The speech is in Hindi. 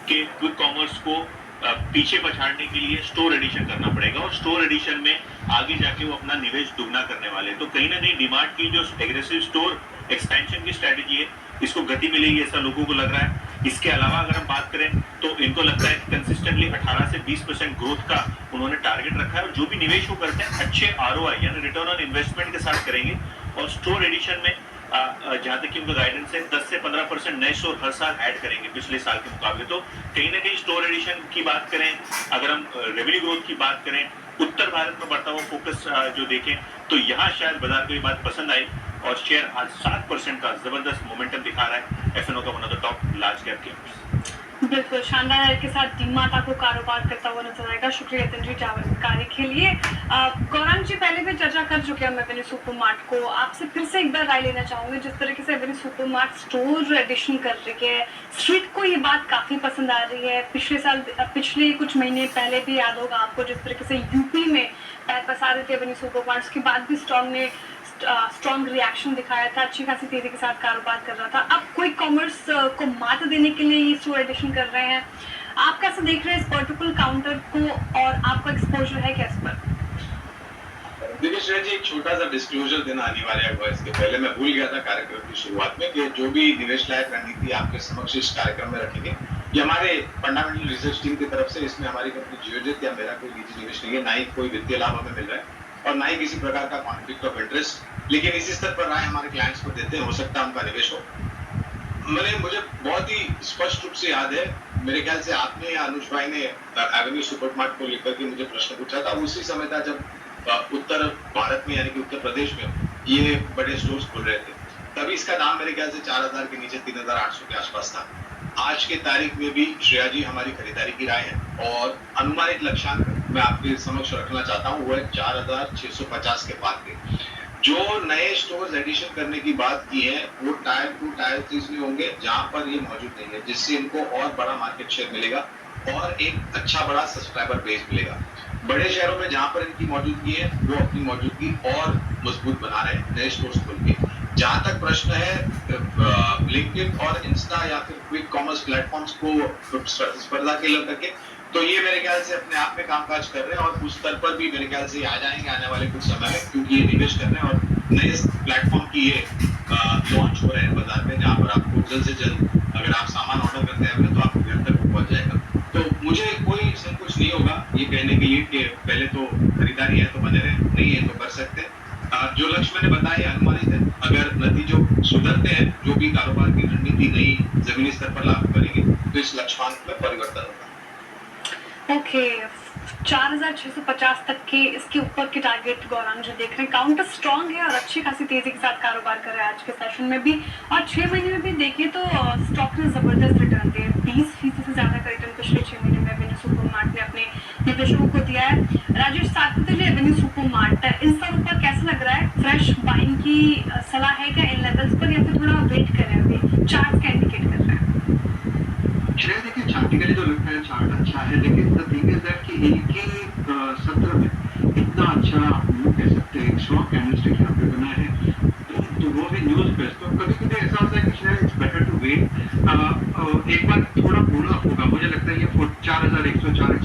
कि क्विक कॉमर्स को पीछे पछाड़ने के लिए स्टोर एडिशन करना पड़ेगा और स्टोर एडिशन में आगे जाके वो अपना निवेश दुगना करने वाले। तो कहीं ना कहीं डीमार्ट की जो एग्रेसिव स्टोर एक्सपेंशन की स्ट्रेटेजी है, इसको गति मिलेगी ऐसा लोगों को लग रहा है। इसके अलावा अगर हम बात करें तो इनको लगता है कि कंसिस्टेंटली 18 से 20% ग्रोथ का उन्होंने टारगेट रखा है और जो भी निवेश वो करते हैं अच्छे ROI यानी रिटर्न ऑन इन्वेस्टमेंट के साथ करेंगे। और स्टोर एडिशन में जहां तक कि उनका गाइडेंस है 10 से 15% नए स्टोर हर साल ऐड करेंगे पिछले साल के मुकाबले। तो कहीं ना कहीं स्टोर एडिशन की बात करें, अगर हम रेवेन्यू ग्रोथ की बात करें, उत्तर भारत में बढ़ता हुआ फोकस जो देखें तो यहाँ शायद बाजार को ये बात पसंद आई और शेयर आज 7% का जबरदस्त मोमेंटम दिखा रहा है। एफएनओ का one of the top large cap games. बिल्कुल शानदार के साथ डीमार्ट आपको कारोबार करता हुआ नजर आएगा। शुक्रिया यतिन जी जानकारी के लिए। गौरांग जी पहले भी चर्चा कर चुके हैं एवेन्यू सुपरमार्ट को, आपसे फिर से एक बार राय लेना चाहूंगी। जिस तरीके से एवेन्यू सुपरमार्ट स्टोर एडिशन कर रही है, स्ट्रीट को ये बात काफी पसंद आ रही है। पिछले कुछ महीने पहले भी याद होगा आपको जिस तरीके से यूपी में पैर पसार रहे थे एवेन्यू सुपरमार्ट, उसके बाद भी स्ट्रॉन्ग रिएक्शन दिखाया था, अच्छी खासी तेजी के साथ कारोबार कर रहा था। अब क्विक कॉमर्स को मात देने के लिए ये स्टोर एडिशन कर रहे हैं। आप कैसे देख रहे हैं इस पर्टिकुलर काउंटर को और आपका एक्सपोजर है क्या इस पर? देखिए श्रेया जी, एक छोटा सा डिस्क्लोजर देना अनिवार्य हुआ। इसके पहले मैं भूल गया था कार्यक्रम की शुरुआत में कि जो भी निवेश लायक रणनीति आपके समक्ष इस कार्यक्रम में रखेंगे ये हमारे फंडामेंटल रिसर्च टीम की तरफ से, इसमें हमारी कंपनी जियोजेट या मेरा कोई निजी निवेश नहीं है, ना ही कोई वित्तीय लाभ हमें मिल रहा है और ना ही किसी प्रकार का कॉन्फ्लिक्ट ऑफ इंटरेस्ट। लेकिन इसी स्तर पर राय हमारे क्लाइंट्स को देते हैं, हो सकता है उनका निवेश हो। मुझे बहुत ही स्पष्ट रूप से याद है, मेरे ख्याल से आपने या अनुज भाई ने एवेन्यू सुपरमार्ट को लेकर के मुझे प्रश्न पूछा था। उसी समय था जब उत्तर भारत में यानी कि उत्तर प्रदेश में ये बड़े स्टोर्स खुल रहे थे। तभी इसका दाम मेरे ख्याल से 4000 के नीचे 3800 के आसपास था। आज के तारीख में भी श्रेया जी हमारी खरीदारी की राय है और अनुमानित लक्ष्यांक मैं आपके समक्ष रखना चाहता हूँ वो है 4650 के पार के। जो नए स्टोर्स एडिशन करने की बात की है वो टायर 2 टायर 3 में होंगे जहां पर ये मौजूद नहीं है, जिससे इनको और बड़ा मार्केट शेयर मिलेगा और एक अच्छा बड़ा सब्सक्राइबर बेस मिलेगा। बड़े शहरों में जहां पर इनकी मौजूदगी है वो अपनी मौजूदगी और मजबूत बना रहे हैं नए स्टोर्स खोल के। जहां तक प्रश्न है ब्लिंकिट और इंस्टा या फिर क्विक कॉमर्स प्लेटफॉर्म्स को स्पर्धा के लेकर के, तो ये मेरे ख्याल से अपने आप में कामकाज कर रहे हैं और उस स्तर पर भी मेरे ख्याल से आ जाएंगे आने वाले कुछ समय में, क्योंकि ये निवेश कर रहे हैं और नए प्लेटफॉर्म की ये लॉन्च हो रहे हैं बाजार में, जहां पर आपको जल्द से जल्द अगर आप सामान ऑर्डर करते हैं तो आपको घर तक पहुंच जाएगा। तो मुझे कोई संकोच नहीं होगा ये कहने के लिए कि पहले तो खरीदारी है तो बने रहे, नहीं है तो कर सकते हैं। जो लक्ष्य मैंने बताया अनुमानित है, अगर नतीजों सुधरते हैं, जो भी कारोबार की रणनीति नई जमीनी स्तर पर लागू करेंगे तो इस लक्ष्यांक में परिवर्तन होगा। ओके 4650 तक के इसके ऊपर के टारगेट गौरांग जी देख रहे हैं। काउंटर स्ट्रांग है और अच्छी खासी तेजी के साथ कारोबार कर रहा है आज के सेशन में भी, और 6 महीने में भी देखिए तो स्टॉक ने जबरदस्त रिटर्न दिए। 20% से ज्यादा का रिटर्न पिछले 6 महीने में एवेन्यू सुपरमार्ट ने अपने निवेशकों को दिया है। राजेश सातपुते जी, एवेन्यू सुपरमार्ट इन सब ऊपर कैसा लग रहा है? फ्रेश बाइंग की सलाह है क्या इन लेवल्स पर या फिर थोड़ा वेट करें? अभी चार्ट क्या इंडिकेट कर रहे हैं? श्रेया देखिए, चार्टिकली तो लगता है चार्ट अच्छा है, लेकिन द थिंग इज दैट कि एक ही सत्र में इतना अच्छा मूव कह सकते हैं, स्ट्रॉन्ग कैंडलस्टिक यहाँ पे बना है तो वो भी न्यूज पे। तो कभी कभी ऐसा होता है कि शायद इट्स बेटर टू वेट, एक बार थोड़ा बोला होगा। मुझे लगता है ये 4100 4150